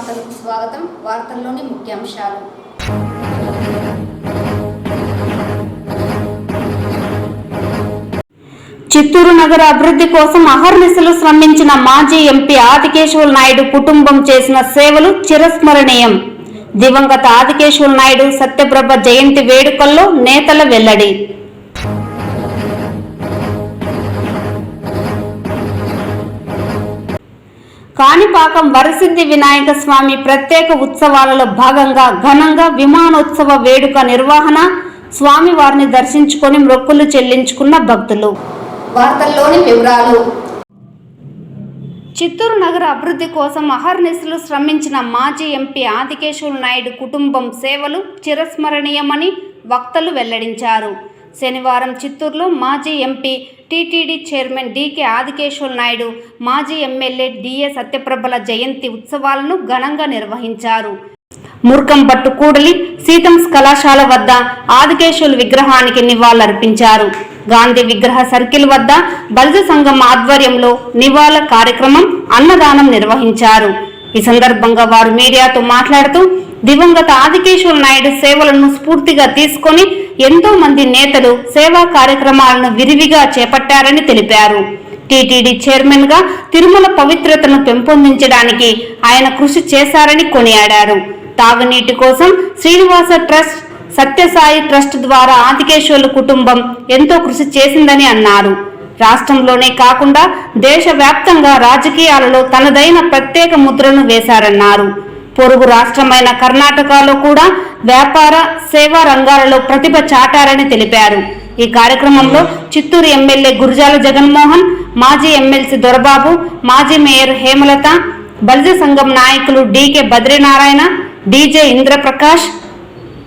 వార్తలకు స్వాగతం. వార్తల్లోని ముఖ్యాంశాలు. చిత్తూరు నగర అభివృద్ధి కోసం అహర్నిశలు శ్రమించిన మాజీ ఎంపీ ఆదికేశవ నాయుడు కుటుంబం చేసిన సేవలు చిరస్మరణీయం. దివంగత ఆదికేశవ నాయుడు సత్యప్రభ జయంతి వేడుకల్లో నేతల వెల్లడి. కాణిపాకం వరసిద్ధి వినాయక స్వామి ప్రత్యేక ఉత్సవాలలో భాగంగా ఘనంగా విమానోత్సవ వేడుక నిర్వహణ. స్వామివారిని దర్శించుకొని మొక్కులు చెల్లించుకున్న భక్తులు. వార్తల్లోని వివరాలు. చిత్తూరు నగర అభివృద్ధి కోసం అహర్నిశలు శ్రమించిన మాజీ ఎంపీ ఆదికేశవ నాయుడు కుటుంబం సేవలు చిరస్మరణీయమని వక్తలు వెల్లడించారు. శనివారం చిత్తూరులో మాజీ MP TTD chairman DK Adikesava Naidu, మాజీ ఎమ్మెల్యే డిఏ సత్యప్రభల జయంతి ఉత్సవాలను ఘనంగా నిర్వహించారు. ముర్కంపట్టు కూడలి సీతమ్స్ కళాశాల వద్ద ఆదికేశవ విగ్రహానికి నివాళులర్పించారు. గాంధీ విగ్రహ సర్కిల్ వద్ద బల్జ సంఘం ఆధ్వర్యంలో నివాళుల కార్యక్రమం, అన్నదానం నిర్వహించారు. ఈ సందర్భంగా వారు మీడియాతో మాట్లాడుతూ దివంగత ఆదికేశవ నాయుడు సేవలను స్ఫూర్తిగా తీసుకొని ఎంతో మంది నేతలు సేవా కార్యక్రమాలను విరివిగా చేపట్టారని తెలిపారు. టీటీడీ చైర్మన్ గా తిరుమల పవిత్రతను పెంపొందించడానికి ఆయన కృషి చేశారని కొనియాడారు. తాగునీటి కోసం శ్రీనివాస ట్రస్ట్, సత్యసాయి ట్రస్ట్ ద్వారా ఆదికేశవ కుటుంబం ఎంతో కృషి చేసిందని అన్నారు. రాష్ట్రంలోనే కాకుండా దేశవ్యాప్తంగా రాజకీయాలలో తనదైన ప్రత్యేక ముద్రను వేశారన్నారు. పొరుగు రాష్ట్రమైన కర్ణాటకలో కూడా వ్యాపార, సేవా రంగాలలో ప్రతిభ చాటారని తెలిపారు. ఈ కార్యక్రమంలో చిత్తూరు ఎమ్మెల్యే గురజాల జగన్మోహన్, మాజీ ఎమ్మెల్సీ దొరబాబు, మాజీ మేయర్ హేమలత, బల్జ సంఘం నాయకులు DK Badrinarayana, DJ Indraprakash,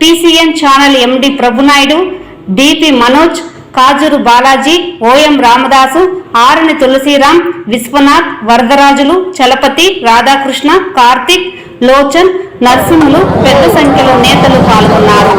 PCN channel MD Prabhunaidu, DP Manoj, Kajuru Balaji, OM Ramadasu, Arani Tulasiram, Vishwanath, Varadarajulu, Chalapathi, Radhakrishna, Karthik, Lochan, Narsimhulu పెద్ద సంఖ్యలో నేతలు పాల్గొన్నారు.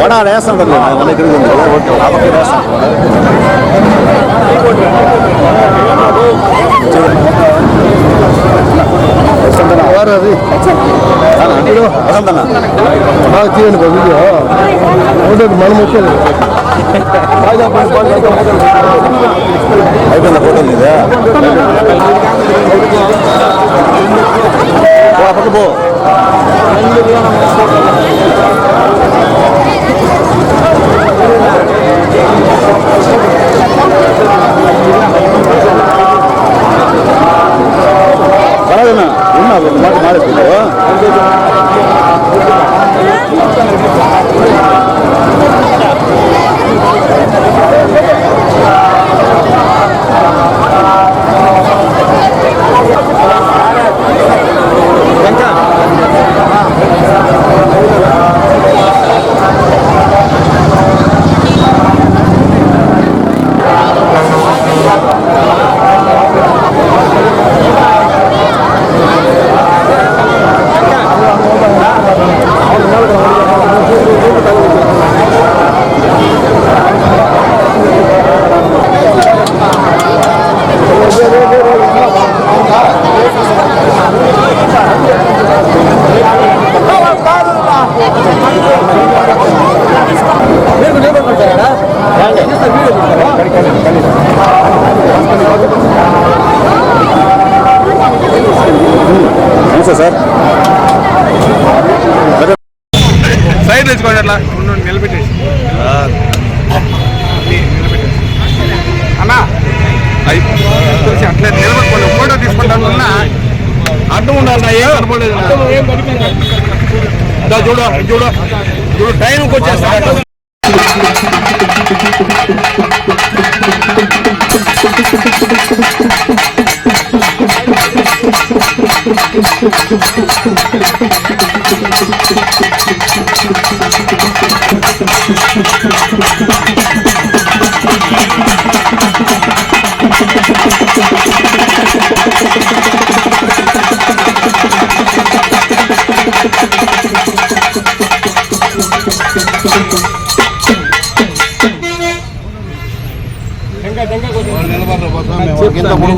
వడ వేస్తాం కదా తీయండి వీడియో మనం వచ్చేది అయిపోయింది ఫోటో లేదా పో పర్వాలేనా ఉన్నా మాట మారేస్తుంది చూడు చూడు చూడు టైంకి వచ్చేస్తా.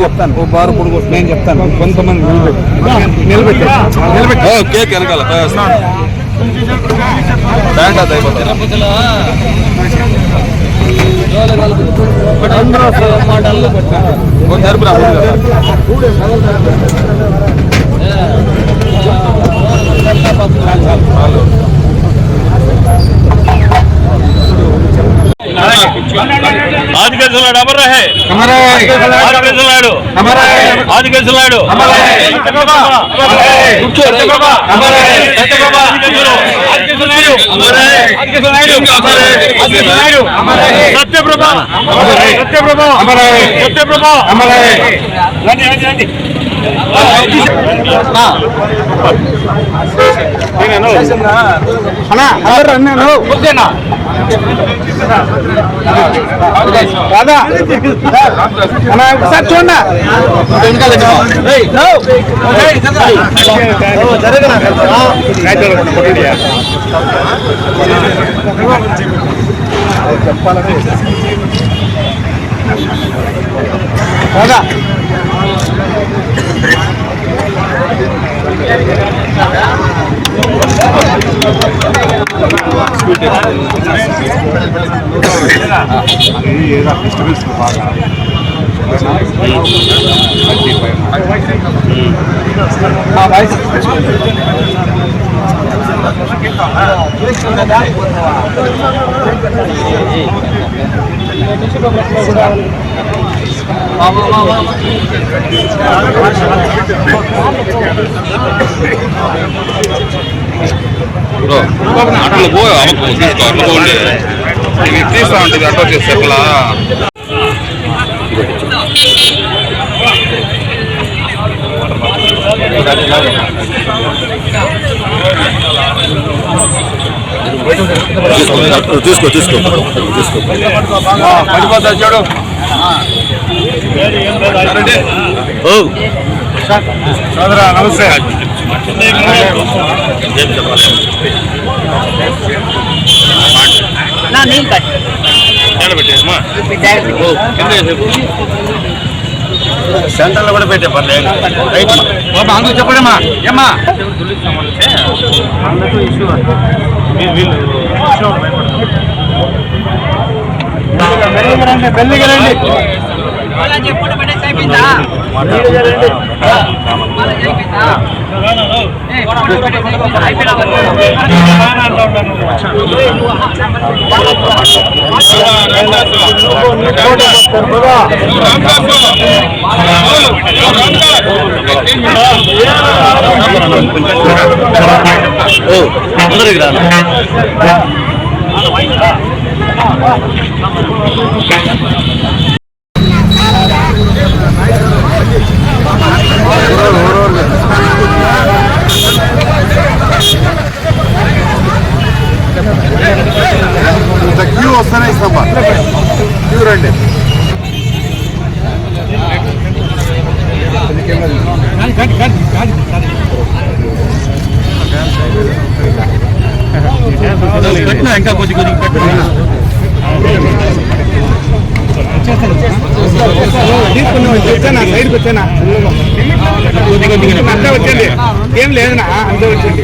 చెప్తాను ఓ బారు పొడుగు నేను చెప్తాను కొంతమంది నిలబెట్టి కేక్ వెనకాల ఆదికేశులాడు అమర రహే ఆదికేశులాడు ఆదికేశులాడు సత్యప్రభ సత్యప్రభ సత్యప్రభ రండి రండి రండి ఓకేనా రాదా ఒకసారి చూడండి చెప్పాలని రాదా డిస్టర్బెన్స్ బాగా అట్లా పో అమ్మకు తీసుకో అట్లా పోండి తీస్తా ఉంటుంది అట్లా చేస్తే అట్లా తీసుకో తీసుకో తీసుకో పడిపోతా చూడు సోదరా నమస్తే. సెంటర్లో కూడా పెట్టే పర్లేదు అందుకు చెప్పడమ్మా ఏమ్మా పెళ్ళికి రండి క్యూ వస్తానే ఇస్తాం క్యూ రండి ఇంకా కొద్ది కొద్ది వచ్చానా సైడ్కి వచ్చానా అంతా వచ్చండి ఏం లేదనా అంతా వచ్చండి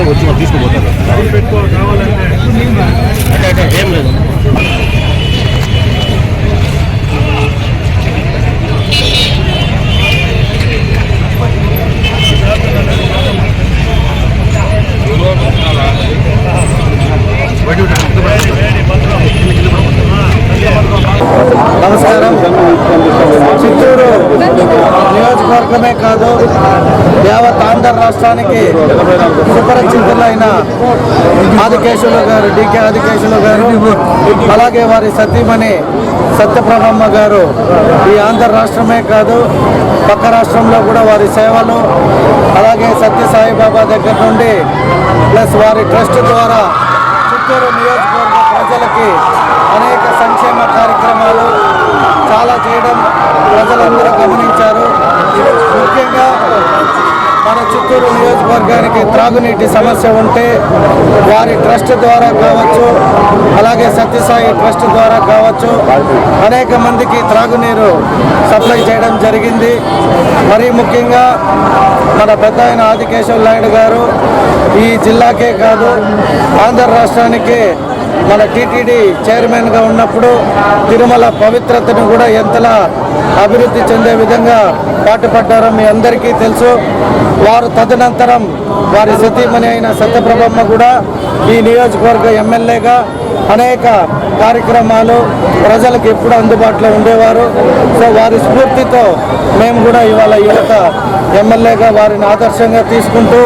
వచ్చి తీసుకుపోతారు ఏం లేదు నియోజకవర్గమే కాదు యావత్ ఆంధ్ర రాష్ట్రానికి సుపరిచితులైన ఆదికేశవులు గారు, డికే ఆదికేశవులు గారు, అలాగే వారి సతీమణి సత్యప్రభమ్మ గారు ఈ ఆంధ్ర రాష్ట్రమే కాదు పక్క రాష్ట్రంలో కూడా వారి సేవలు, అలాగే సత్యసాయిబాబా దగ్గర నుండి ప్లస్ వారి ట్రస్ట్ ద్వారా చిత్తూరు నియోజకవర్గ ప్రజలకి అనేక సంక్షేమ కార్యక్రమాలు చాలా చేయడం ప్రజలందరూ గమనించారు. ముఖ్యంగా మన చిత్తూరు నియోజకవర్గానికి త్రాగునీటి సమస్య ఉంటే వారి ట్రస్ట్ ద్వారా కావచ్చు, అలాగే సత్యసాయి ట్రస్ట్ ద్వారా కావచ్చు అనేక మందికి త్రాగునీరు సప్లై చేయడం జరిగింది. మరీ ముఖ్యంగా మన పెద్ద ఆయన ఆదికేశవ నాయుడు గారు ఈ జిల్లాకే కాదు ఆంధ్ర రాష్ట్రానికి మన టీటీడీ చైర్మన్గా ఉన్నప్పుడు తిరుమల పవిత్రతను కూడా ఎంతలా అభివృద్ధి చెందే విధంగా పాటుపడ్డారో మీ అందరికీ తెలుసు. వారు తదనంతరం వారి సతీమణి అయిన సత్యప్రభమ్మ కూడా ఈ నియోజకవర్గ ఎమ్మెల్యేగా అనేక కార్యక్రమాలు ప్రజలకు ఎప్పుడు అందుబాటులో ఉండేవారు. సో వారి స్ఫూర్తితో మేము కూడా ఇవాళ యువత ఎమ్మెల్యేగా వారిని ఆదర్శంగా తీసుకుంటూ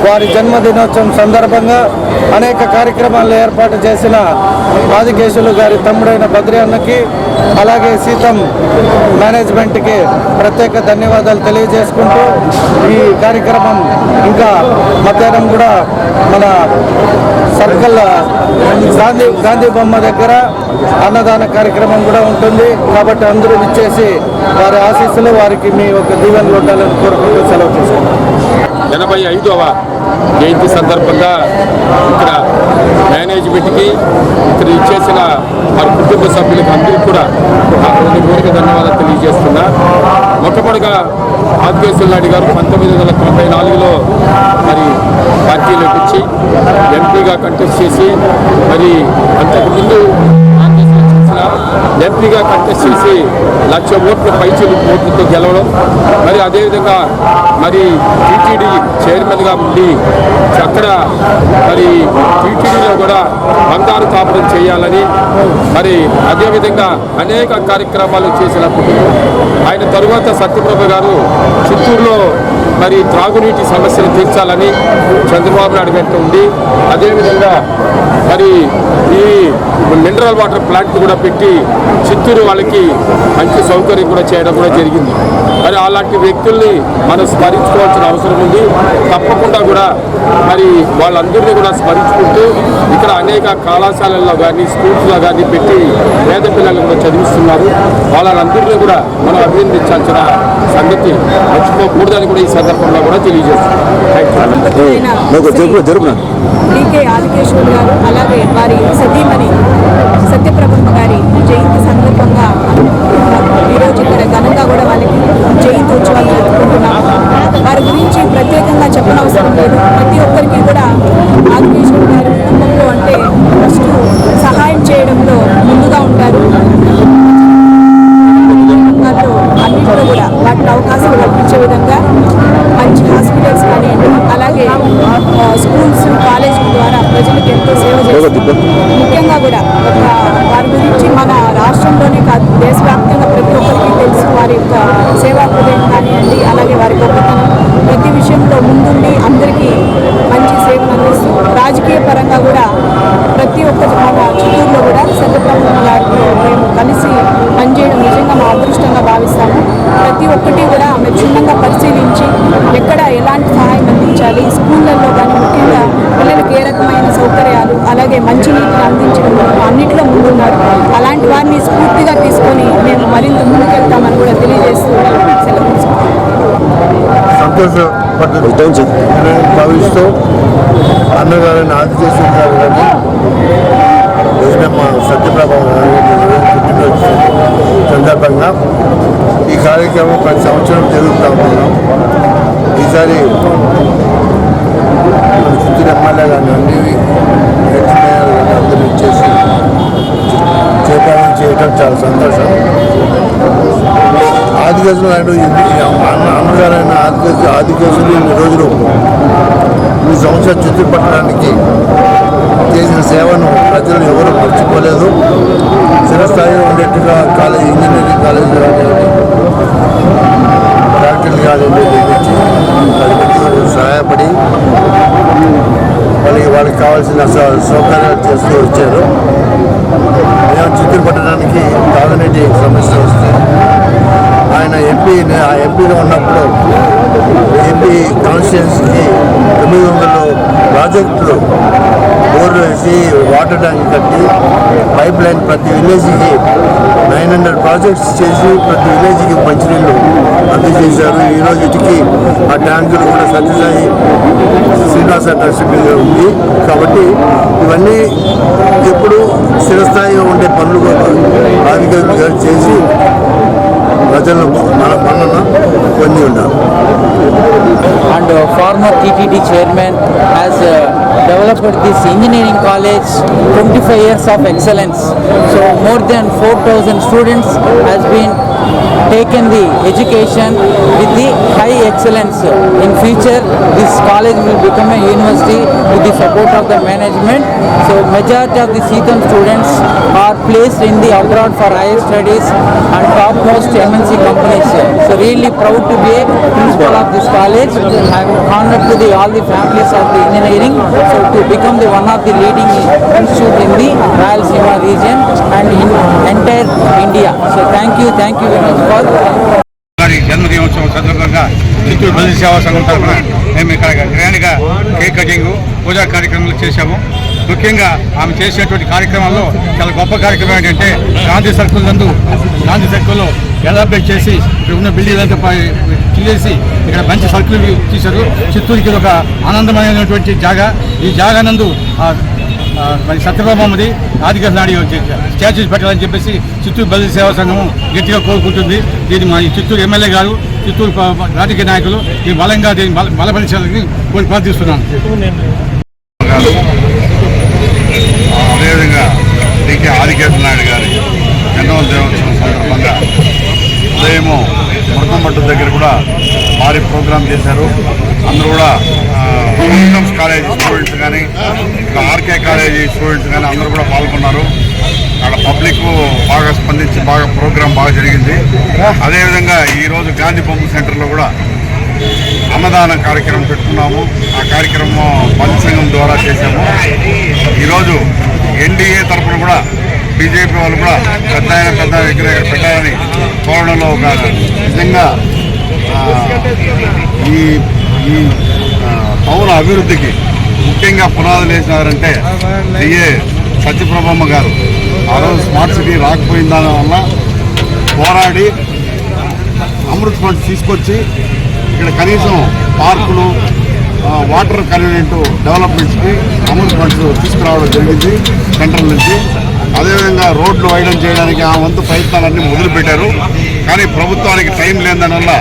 వారి జన్మదినోత్సవం సందర్భంగా అనేక కార్యక్రమాలు ఏర్పాటు చేసిన ఆదికేశవులు గారి తమ్ముడైన బద్రి అన్నకి, అలాగే సీతం మేనేజ్మెంట్కి ప్రత్యేక ధన్యవాదాలు తెలియజేసుకుంటూ ఈ కార్యక్రమం ఇంకా మధ్యాహ్నం కూడా మన సర్కల్ గాంధీ బొమ్మ దగ్గర అన్నదాన కార్యక్రమం కూడా ఉంటుంది. కాబట్టి అందరూ ఇచ్చేసి వారి ఆశీస్సులు వారికి మీ ఒక దీవెనలు ఉండాలని కోరుకుంటూ సెలవు తీసుకుంటాం. 85వ జయంతి సందర్భంగా ఇక్కడ మేనేజ్మెంట్కి ఇక్కడ ఇచ్చేసిన వారి కుటుంబ సభ్యులకి అందరికీ కూడా హృదయపూర్వక ధన్యవాదాలు తెలియజేస్తున్నా. మొట్టమొదటిగా ఆదికేశవ నాయుడు గారు 1994లో మరి పార్టీలోకి వచ్చి ఎంపీగా కంటెస్ట్ చేసి మరి అంతకుముందు ఎంపీగా కంటెస్ట్ చేసి 1,00,000 ఓట్ల పైచీలు ఓట్లతో గెలవడం, మరి అదేవిధంగా మరి టీటీడీ చైర్మన్గా ఉండి అక్కడ మరి టీటీడీలో కూడా బంగారు తాపడం చేయాలని మరి అదేవిధంగా అనేక కార్యక్రమాలు చేసినప్పుడు ఆయన తరువాత సత్యప్రభ గారు చిత్తూరులో మరి త్రాగునీటి సమస్యను తీర్చాలని చంద్రబాబు నాయుడు వెంట ఉండి అదేవిధంగా మరి ఈ మినరల్ వాటర్ ప్లాంట్ కూడా పెట్టి చిత్తూరు వాళ్ళకి మంచి సౌకర్యం కూడా చేయడం కూడా జరిగింది. మరి అలాంటి వ్యక్తుల్ని మనం స్మరించుకోవాల్సిన అవసరం ఉంది. తప్పకుండా కూడా మరి వాళ్ళందరినీ కూడా స్మరించుకుంటూ ఇక్కడ అనేక కళాశాలల్లో కానీ స్కూల్స్లో కానీ పెట్టి పేద పిల్లలు కూడా చదివిస్తున్నారు. వాళ్ళందరినీ కూడా మనం అభినందించాల్సిన సంగతి మర్చిపోకూడదని కూడా ఈ సందర్భంగా కూడా తెలియజేస్తున్నాం. డికే ఆదికేశవులు గారు అలాగే వారి సతీమణి సత్యప్రభమ్మ గారి జయంతి సందర్భంగా ఈరోజు ఇక్కడ ఘనంగా కూడా వాళ్ళకి జయంతి ఉత్సవాలు జరుపుకుంటున్నాము. వారి గురించి ప్రత్యేకంగా చెప్పనవసరం లేదు. ప్రతి ఒక్కరికి కూడా ఆదికేశవులు గారి కుటుంబంలో అంటే ఫస్ట్ సహాయం చేయడంలో ముందుగా ఉంటారు. అన్నింటిలో కూడా వాటికి అవకాశాలు కల్పించే విధంగా మంచి హాస్పిటల్స్ కానివ్వండి, అలాగే స్కూల్స్ కాలేజీల ద్వారా ప్రజలకు ఎంతో సేవ చేస్తారు. ముఖ్యంగా కూడా వారి గురించి మన రాష్ట్రంలోనే కాదు దేశవ్యాప్తంగా ప్రతి ఒక్కరికి తెలుసు. వారి యొక్క సేవా హృదయం కానివ్వండి, అలాగే వారి గొప్పతనం ప్రతి విషయంలో ముందుండి అందరికీ మంచి సేవలు అందిస్తూ రాజకీయ పరంగా కూడా ప్రతి ఒక్క మన చిత్తూరులో కూడా సత్యప్రభమ్మ గారికి మేము కలిసి పనిచేయడం నిజంగా మా అదృష్టంగా భావిస్తాము. ప్రతి ఒక్కటి కూడా ఆమె క్షుణ్ణంగా పరిశీలించి ఎక్కడ ఎలాంటి సహాయం అందించాలి, స్కూళ్ళల్లో కానీ ముఖ్యంగా పిల్లలకు ఏ రకమైన సౌకర్యాలు అలాగే మంచినీటిని అందించడం అన్నింటిలో ముందున్నారు. అలాంటి వారిని స్ఫూర్తిగా తీసుకొని మేము మరింత ముందుకెళ్తామని కూడా తెలియజేస్తూ సెలవు తీసుకుంటాం. సంతోషపడ్డ భావిస్తూ అన్నగారిని ఆదికేశవ గారు కానీ మా సత్యప్రభ పుట్టినరోజు సందర్భంగా ఈ కార్యక్రమం ప్రతి సంవత్సరం జరుగుతూ ఉన్నాం. ఈసారి చిత్తూరు ఎమ్మెల్యే కానివ్వండి, ఎక్స్ మేయర్ కానీ అందరూ ఇచ్చేసి చేపాలన చేయడం చాలా సంతోషం. ఆదికేశవ నాయుడు అన్నగారైన ఆదికేశవులు ఇన్ని రోజులు ఈ సంవత్సరం చిత్తూరు పట్టణానికి చేసిన సేవను ప్రజలు ఎవరు మర్చిపోలేదు. చిరస్థాయిలో ఉండేట్టుగా ఇంజనీరింగ్ కాలేజీలు కానివ్వండి, అధికారులు నిర్మించి సహాయపడి వాళ్ళకి కావాల్సిన సౌకర్యాలు చేస్తూ వచ్చారు. మేము చిత్తూరు పట్టణానికి తాగునీటి సమస్య వస్తే ఆయన ఎంపీగా ఉన్నప్పుడు ఎంపీ కాన్స్టిట్యున్సీకి 900 ప్రాజెక్టులు బోర్లు వేసి వాటర్ ట్యాంక్ కట్టి పైప్ లైన్ ప్రతి విలేజ్కి 900 ప్రాజెక్ట్స్ చేసి ప్రతి విలేజ్కి మంచినీళ్ళు అందజేశారు. ఈరోజు ఇటుకి ఆ ట్యాంకులు కూడా సత్యసాయి శ్రీనివాస ట్రస్ట్ ఉంది. కాబట్టి ఇవన్నీ ఎప్పుడు స్థిరస్థాయిగా ఉండే పనులు అధికారులు చేసి ప్రజలు మన పనులను పొంది ఉన్నారు. And former TTD chairman has developed this engineering college 25 years of excellence. So more than 4,000 students has been taken the education with the high excellence. In future this college will become a university with the support of the management. So majority of the Seetham students are placed in the abroad for higher studies and topmost MNC companies. So really proud to be a principal of this college. I am honored to all the families of the engineering. So to become the one of the leading institute in the Rayalaseema region and in entire India. So thank you very much for జన్మదినోత్సవం సందర్భంగా చిత్తూరు బదిలీ సేవా సంఘం తరఫున మేము ఇక్కడ గ్రాండ్గా cake cutting పూజా కార్యక్రమాలు చేశాము. ముఖ్యంగా ఆమె చేసేటువంటి కార్యక్రమాల్లో చాలా గొప్ప కార్యక్రమం ఏంటంటే గాంధీ సర్కిల్లో ఎలాబరేట్ చేసి ఇక్కడ ఉన్న బిల్డింగ్ అంతా తీసేసి ఇక్కడ మంచి సర్కిల్ తీశారు. చిత్తూరుకి ఒక ఆనందమైనటువంటి జాగా. ఈ జాగా నందు మరి సత్యభామది ఆదికేశ నాయుడు స్టాచ్యూస్ పెట్టాలని చెప్పేసి చిత్తూరు బదిలీ సేవా సంఘము గట్టిగా కోరుకుంటుంది. దీన్ని మా చిత్తూరు ఎమ్మెల్యే గారు, చిత్తూరు రాజకీయ నాయకులు ఈ బలంగా దీన్ని బలపరిచాలని కోరి ప్రార్థిస్తున్నాను. అదేవిధంగా డీకే ఆదికేశ నాయుడు గారి జన్మదినోత్సవం సందర్భంగా ఉదయము మురకంపట్టు దగ్గర కూడా భారీ ప్రోగ్రాం చేశారు. అందరూ కూడా విలియమ్స్ కాలేజీ స్టూడెంట్స్ కానీ ఆర్కే కాలేజీ స్టూడెంట్స్ కానీ అందరూ కూడా పాల్గొన్నారు. అక్కడ పబ్లిక్ బాగా స్పందించి ప్రోగ్రాం బాగా జరిగింది. అదేవిధంగా ఈరోజు గాంధీ పంపు సెంటర్లో కూడా అన్నదాన కార్యక్రమం పెట్టుకున్నాము. ఆ కార్యక్రమం పంచ సంఘం ద్వారా చేశాము. ఈరోజు ఎన్డీఏ తరఫున కూడా బీజేపీ వాళ్ళు కూడా పెద్ద దగ్గర పెట్టాలని కోరడంలో ఒక నిజంగా ఈ టౌన్ అభివృద్ధికి ముఖ్యంగా పునాదులు వేసినారంటే డిఏ సత్యప్రభమ్మ గారు. ఆ రోజు స్మార్ట్ సిటీ రాకపోయిన దానివల్ల పోరాడి అమృత్ ఫండ్స్ తీసుకొచ్చి ఇక్కడ కనీసం పార్కులు, వాటర్ కన్వీనియంట్ డెవలప్మెంట్స్కి అమృత్ ఫండ్స్ తీసుకురావడం జరిగింది సెంట్రల్ నుంచి. అదేవిధంగా రోడ్లు వైడన్ చేయడానికి ఆ వంతు ప్రయత్నాలన్నీ మొదలుపెట్టారు. కానీ ప్రభుత్వానికి టైం లేనిదానివల్ల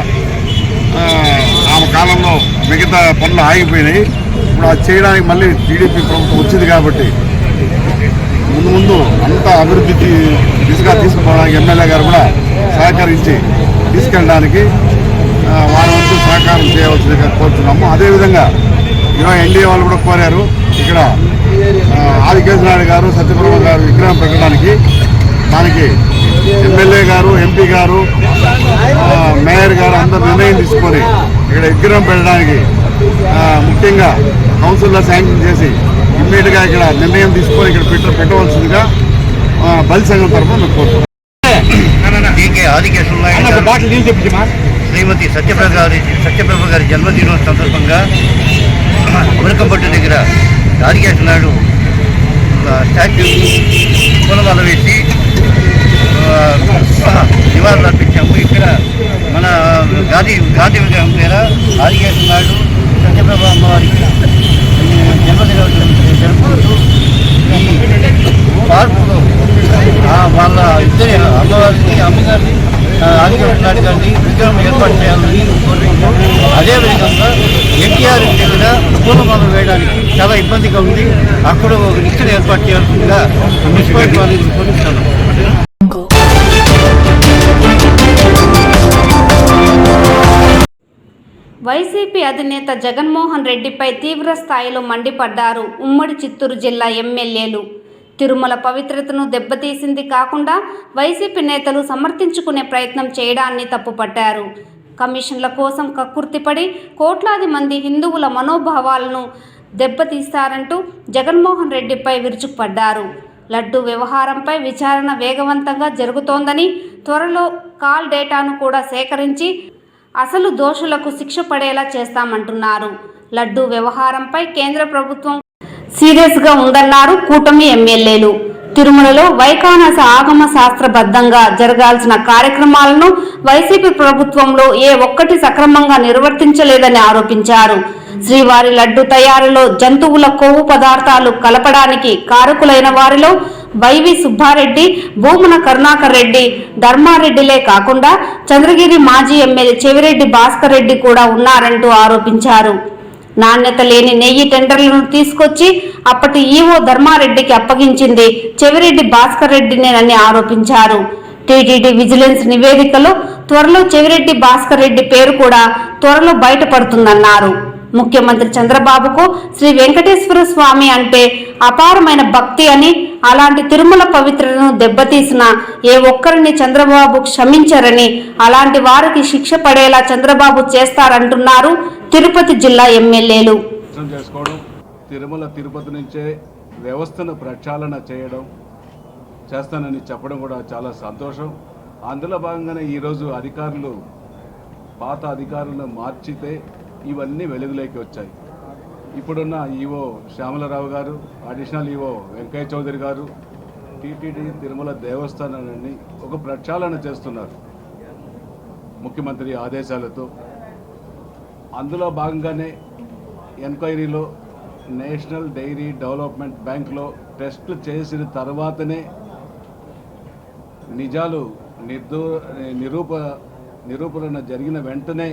ఆమె కాలంలో మిగతా పనులు ఆగిపోయినాయి. ఇప్పుడు అది చేయడానికి మళ్ళీ టీడీపీ ప్రభుత్వం వచ్చింది కాబట్టి ముందు అంతా అభివృద్ధి దిశగా తీసుకుపోవడానికి ఎమ్మెల్యే గారు కూడా సహకరించి తీసుకెళ్ళడానికి వారి వంతు సహకారం చేయవలసిందిగా కోరుతున్నాము. అదేవిధంగా ఈరోజు ఎన్డీఏ వాళ్ళు కూడా కోరారు ఇక్కడ ఆదికేశ నాయుడు గారు, సత్యప్రభ గారు విగ్రహం పెట్టడానికి. దానికి ఎమ్మెల్యే గారు, ఎంపీ గారు, మేయర్ గారు అందరూ నిర్ణయం తీసుకొని ఇక్కడ విగ్రహం పెట్టడానికి ముఖ్యంగా కౌన్సిల్లో శాంక్షన్ చేసి ఇమ్మీడియట్గా ఇక్కడ నిర్ణయం తీసుకొని ఇక్కడ పెట్టవలసిందిగా బలి సంఘం తరఫున మేము కోరుతున్నాం. డీకే ఆదికేశ శ్రీమతి సత్యప్రభ గారి జన్మదినోత్సవం సందర్భంగా మురకంపట్టు దగ్గర ఆదికేశ నాయుడు స్టాచ్యూకి పూలమాల వేసి నివాళులు అర్పించాము. ఇక్కడ మన గాంధీ విగ్రహం పేర ఆదికేశ నాయుడు సత్యప్రభ అమ్మవారికి జన్మదినోత్సవం జరుపుకుంటూ ఈ పార్కులో వాళ్ళ ఇద్దరి అమ్మవారిని, అమ్మగారిని, ఆదికేశ నాయుడు గారిని విగ్రహం ఏర్పాటు చేయాలని కోరుకుంటాం. అదేవిధంగా ఎన్టీఆర్ దగ్గర పూలమాల వేయడానికి చాలా ఇబ్బందిగా ఉంది. అక్కడ ఒక నిచ్చెన ఏర్పాటు చేయాల్సిందిగా మున్సిపాలిటీ వాళ్ళని కోరుతున్నాం. వైసీపీ అధినేత జగన్మోహన్ రెడ్డిపై తీవ్ర స్థాయిలో మండిపడ్డారు ఉమ్మడి చిత్తూరు జిల్లా ఎమ్మెల్యేలు. తిరుమల పవిత్రతను దెబ్బతీసింది కాకుండా వైసీపీ నేతలు సమర్థించుకునే ప్రయత్నం చేయడాన్ని తప్పుపట్టారు. కమిషన్ల కోసం కక్కుర్తిపడి కోట్లాది మంది హిందువుల మనోభావాలను దెబ్బతీస్తారంటూ జగన్మోహన్ రెడ్డిపై విరుచుకుపడ్డారు. లడ్డూ వ్యవహారంపై విచారణ వేగవంతంగా జరుగుతోందని, త్వరలో కాల్ డేటాను కూడా సేకరించి అసలు దోషులకు శిక్ష పడేలా చేస్తామంటున్నారు. లడ్డూ వ్యవహారంపై కేంద్ర ప్రభుత్వం సీరియస్గా ఉందన్నారు కూటమి ఎమ్మెల్యేలు. తిరుమలలో వైఖానస ఆగమ శాస్త్రబద్ధంగా జరగాల్సిన కార్యక్రమాలను వైసీపీ ప్రభుత్వంలో ఏ ఒక్కటి సక్రమంగా నిర్వర్తించలేదని ఆరోపించారు. శ్రీవారి లడ్డు తయారీలో జంతువుల కొవ్వు పదార్థాలు కలపడానికి కారకులైన వారిలో వైవి సుబ్బారెడ్డి, భూమన కరుణాకర్ రెడ్డి, ధర్మారెడ్డిలే కాకుండా చంద్రగిరి మాజీ ఎమ్మెల్యే చెవిరెడ్డి భాస్కర్ రెడ్డి కూడా ఉన్నారంటూ ఆరోపించారు. నాణ్యత లేని నెయ్యి టెండర్లను తీసుకొచ్చి అప్పటి ఈవో ధర్మారెడ్డికి అప్పగించింది చెవిరెడ్డి భాస్కర్ రెడ్డినేనని ఆరోపించారు. టీటీడీ విజిలెన్స్ నివేదికలో త్వరలో చెవిరెడ్డి భాస్కర్ రెడ్డి పేరు కూడా త్వరలో బయటపడుతుందన్నారు. ముఖ్యమంత్రి చంద్రబాబుకు శ్రీ వెంకటేశ్వర స్వామి అంటే అపారమైన భక్తి అని, అలాంటి తిరుమల పవిత్రతను దెబ్బతీసిన ఏ ఒక్కరిని చంద్రబాబు క్షమించరని, అలాంటి వారికి శిక్ష పడేలా చంద్రబాబు చేస్తారంటున్నారు తిరుపతి జిల్లా ఎమ్మెల్యేలు. తిరుమల తిరుపతి నుంచే వ్యవస్థను ప్రక్షాళన చేస్తానని చెప్పడం కూడా చాలా సంతోషం. అందులో భాగంగానే ఈరోజు అధికారులు పాత అధికారులను మార్చితే ఇవన్నీ వెలుగులోకి వచ్చాయి. ఇప్పుడున్న ఈవో శ్యామలరావు గారు, అడిషనల్ ఈవో వెంకయ్య చౌదరి గారు టీటీడీ తిరుమల దేవస్థానాన్ని ఒక ప్రక్షాళన చేస్తున్నారు ముఖ్యమంత్రి ఆదేశాలతో. అందులో భాగంగానే ఎంక్వైరీలో నేషనల్ డైరీ డెవలప్మెంట్ బ్యాంక్లో టెస్టులు చేసిన తర్వాతనే నిజాలు నిరూపణ జరిగిన వెంటనే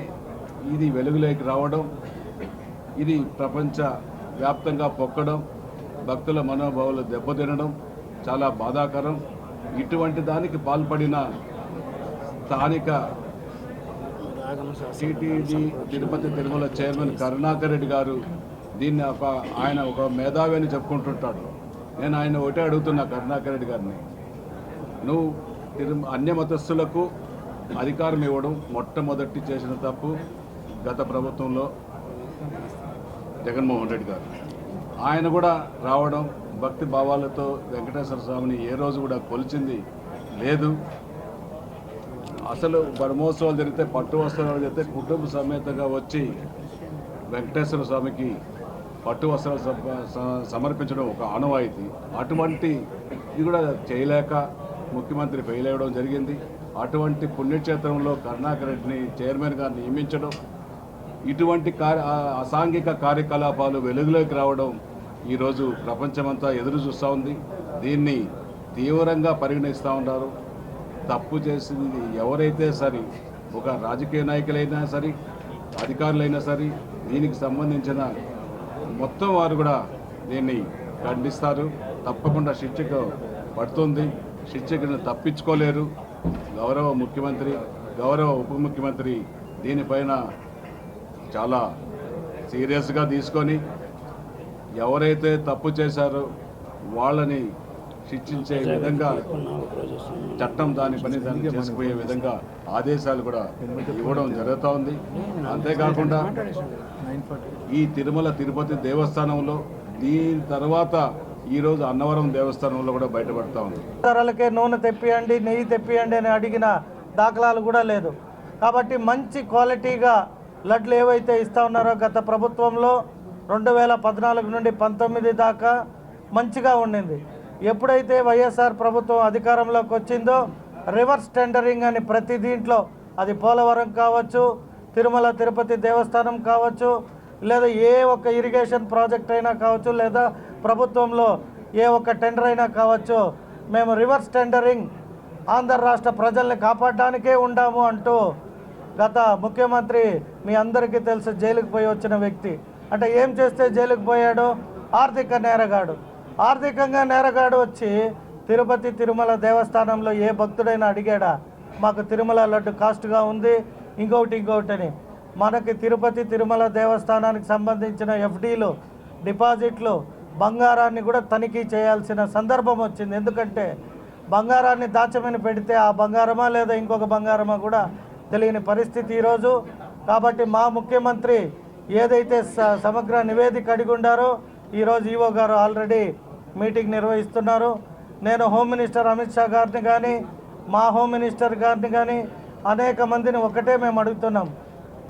ఇది వెలుగులోకి రావడం, ఇది ప్రపంచ వ్యాప్తంగా పొక్కడం, భక్తుల మనోభావాలు దెబ్బతినడం చాలా బాధాకరం. ఇటువంటి దానికి పాల్పడిన స్థానిక టీటీడీ తిరుపతి తిరుమల చైర్మన్ కరుణాకర్ రెడ్డి గారు దీన్ని ఆయన ఒక మేధావి అని చెప్పుకుంటుంటాడు. నేను ఆయన ఒకటే అడుగుతున్నా కరుణాకర్ రెడ్డి గారిని, నువ్వు అన్య మతస్థులకు అధికారం ఇవ్వడం మొట్టమొదటి చేసిన తప్పు గత ప్రభుత్వంలో జగన్మోహన్ రెడ్డి గారు. ఆయన కూడా రావడం భక్తి భావాలతో వెంకటేశ్వర స్వామిని ఏ రోజు కూడా కొలిచింది లేదు. అసలు బ్రహ్మోత్సవాలు జరిగితే, పట్టు వస్త్రాలు జరిగితే కుటుంబ సమేతంగా వచ్చి వెంకటేశ్వర స్వామికి పట్టు వస్త్రాలు సమర్పించడం ఒక ఆనవాయితీ. అటువంటి ఇది కూడా చేయలేక ముఖ్యమంత్రి ఫెయిల్ అవ్వడం జరిగింది. అటువంటి పుణ్యక్షేత్రంలో కరుణాకర్ రెడ్డిని చైర్మన్గా నియమించడం, ఇటువంటి అసాంఘిక కార్యకలాపాలు వెలుగులోకి రావడం ఈరోజు ప్రపంచమంతా ఎదురు చూస్తూ ఉంది. దీన్ని తీవ్రంగా పరిగణిస్తూ ఉన్నారు. తప్పు చేసింది ఎవరైతే సరే, ఒక రాజకీయ నాయకులైనా సరే, అధికారులైనా సరే, దీనికి సంబంధించిన మొత్తం వారు కూడా దీన్ని ఖండిస్తారు. తప్పకుండా శిక్షకు పడుతుంది. శిక్షకును తప్పించుకోలేరు. గౌరవ ముఖ్యమంత్రి, గౌరవ ఉప ముఖ్యమంత్రి దీనిపైన చాలా సీరియస్గా తీసుకొని ఎవరైతే తప్పు చేశారో వాళ్ళని శిక్షించే విధంగా చట్టం దానికి చేసుకుపోయే విధంగా ఆదేశాలు కూడా ఇవ్వడం జరుగుతూ ఉంది. అంతేకాకుండా ఈ తిరుమల తిరుపతి దేవస్థానంలో దీని తర్వాత ఈరోజు అన్నవరం దేవస్థానంలో కూడా బయటపడతా ఉంది. ధరలకే నూనె తెప్పియండి, నెయ్యి తెప్పియండి అని అడిగిన దాఖలాలు కూడా లేదు. కాబట్టి మంచి క్వాలిటీగా లడ్లు ఏవైతే ఇస్తూ ఉన్నారో గత ప్రభుత్వంలో 2014 నుండి 19 దాకా మంచిగా ఉండింది. ఎప్పుడైతే వైఎస్ఆర్ ప్రభుత్వం అధికారంలోకి వచ్చిందో రివర్స్ టెండరింగ్ అని ప్రతి దీంట్లో, అది పోలవరం కావచ్చు, తిరుమల తిరుపతి దేవస్థానం కావచ్చు, లేదా ఏ ఒక్క ఇరిగేషన్ ప్రాజెక్ట్ అయినా కావచ్చు, లేదా ప్రభుత్వంలో ఏ ఒక్క టెండర్ అయినా కావచ్చు, మేము రివర్స్ టెండరింగ్ ఆంధ్ర రాష్ట్ర ప్రజల్ని కాపాడడానికే ఉండాము అంటూ గత ముఖ్యమంత్రి మీ అందరికీ తెలుసు జైలుకు పోయి వచ్చిన వ్యక్తి. అంటే ఏం చేస్తే జైలుకు పోయాడు? ఆర్థిక నేరగాడు. ఆర్థికంగా నేరగాడు వచ్చి తిరుపతి తిరుమల దేవస్థానంలో ఏ భక్తుడైనా అడిగాడా మాకు తిరుమల లడ్డు కాస్ట్గా ఉంది ఇంకొకటి అని? మనకి తిరుపతి తిరుమల దేవస్థానానికి సంబంధించిన ఎఫ్డీలు, డిపాజిట్లు, బంగారాన్ని కూడా తనిఖీ చేయాల్సిన సందర్భం వచ్చింది. ఎందుకంటే బంగారాన్ని దాచమని పెడితే ఆ బంగారమా లేదా ఇంకొక బంగారమా కూడా తెలియని పరిస్థితి ఈరోజు. కాబట్టి మా ముఖ్యమంత్రి ఏదైతే సమగ్ర నివేదిక అడిగి ఉండారో ఈరోజు ఈవో గారు ఆల్రెడీ మీటింగ్ నిర్వహిస్తున్నారు. నేను హోమ్ మినిస్టర్ అమిత్ షా గారిని కానీ మా హోమ్ మినిస్టర్ గారిని కానీ అనేక మందిని ఒకటే మేము అడుగుతున్నాం,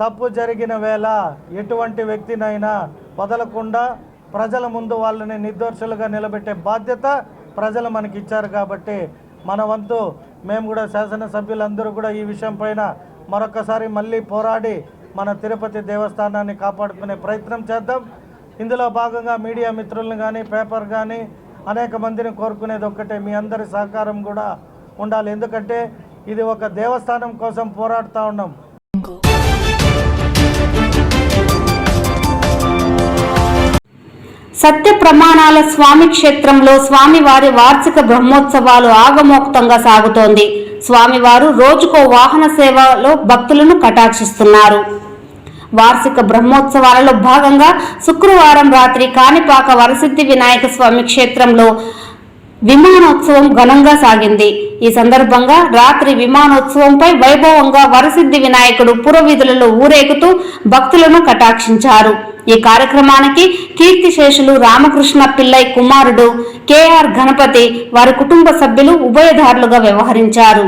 తప్పు జరిగిన వేళ ఎటువంటి వ్యక్తినైనా వదలకుండా ప్రజల ముందు వాళ్ళని నిర్దోషులుగా నిలబెట్టే బాధ్యత ప్రజలు మనకి ఇచ్చారు. కాబట్టి మన వంతు మేము కూడా శాసనసభ్యులందరూ కూడా ఈ విషయం పైన మరొకసారి మళ్ళీ పోరాడి మన తిరుపతి దేవస్థానాన్ని కాపాడుకునే ప్రయత్నం చేద్దాం. ఇందులో భాగంగా మీడియా మిత్రులను కానీ పేపర్ కానీ అనేక మందిని కోరుకునేది ఒక్కటే, మీ అందరి సహకారం కూడా ఉండాలి. ఎందుకంటే ఇది ఒక దేవస్థానం కోసం పోరాడుతూ ఉన్నాం. సత్య ప్రమాణాల స్వామి క్షేత్రంలో స్వామివారి వార్షిక బ్రహ్మోత్సవాలు ఆగమోక్తంగా సాగుతోంది. స్వామివారు రోజుకో వాహన సేవలో భక్తులను కటాక్షిస్తున్నారు. వార్షిక బ్రహ్మోత్సవాలలో భాగంగా శుక్రవారం రాత్రి కాణిపాక వరసిద్ధి వినాయక స్వామి క్షేత్రంలో విమానోత్సవం ఘనంగా సాగింది. ఈ సందర్భంగా రాత్రి విమానోత్సవంపై వైభవంగా వరసిద్ధి వినాయకుడు పురవీధులలో ఊరేగుతూ భక్తులను కటాక్షించారు. ఈ కార్యక్రమానికి కీర్తిశేషులు రామకృష్ణ పిల్లై కుమారుడు కేఆర్ గణపతి వారి కుటుంబ సభ్యులు ఉభయదారులుగా వ్యవహరించారు.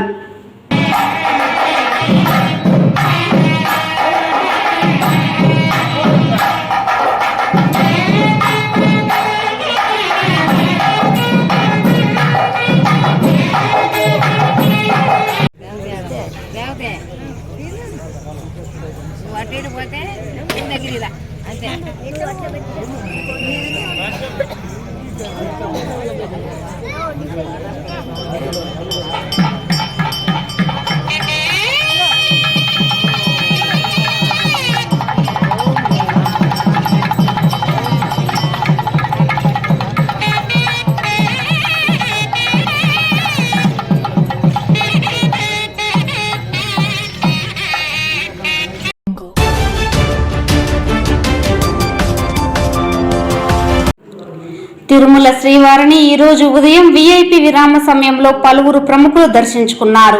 తిరుమల శ్రీవారిని ఈరోజు ఉదయం విఐపి విరామ సమయంలో పలువురు ప్రముఖులు దర్శించుకున్నారు.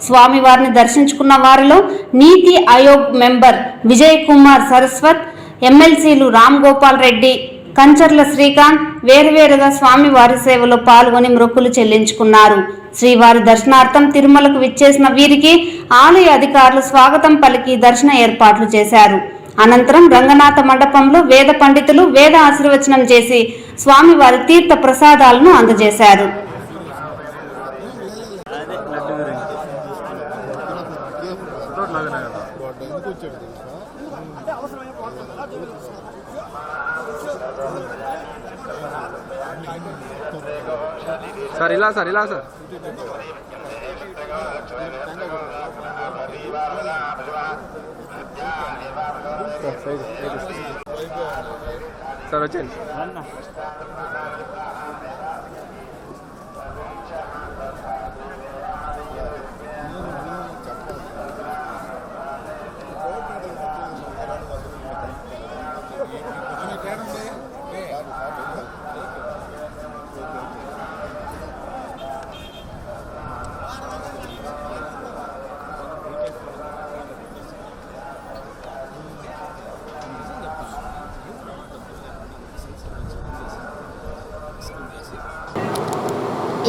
స్వామివారిని దర్శించుకున్న వారిలో నీతి ఆయోగ్ మెంబర్ విజయ్ కుమార్ సరస్వత్, ఎమ్మెల్సీలు రామ్ గోపాల్ రెడ్డి, కంచర్ల శ్రీకాంత్ వేరువేరుగా స్వామివారి సేవలో పాల్గొని మొక్కులు చెల్లించుకున్నారు. శ్రీవారి దర్శనార్థం తిరుమలకు విచ్చేసిన వీరికి ఆలయ అధికారులు స్వాగతం పలికి దర్శన ఏర్పాట్లు చేశారు. అనంతరం రంగనాథ మండపంలో వేద పండితులు వేద ఆశీర్వచనం చేసి స్వామివారి తీర్థ ప్రసాదాలను అందజేశారు. సార్ ఇలా సార్ ఇలా సార్ సార్ వచ్చేయండి.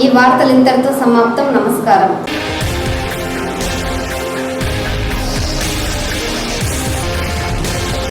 ఈ వార్తలు ఇంతటితో సమాప్తం. నమస్కారం.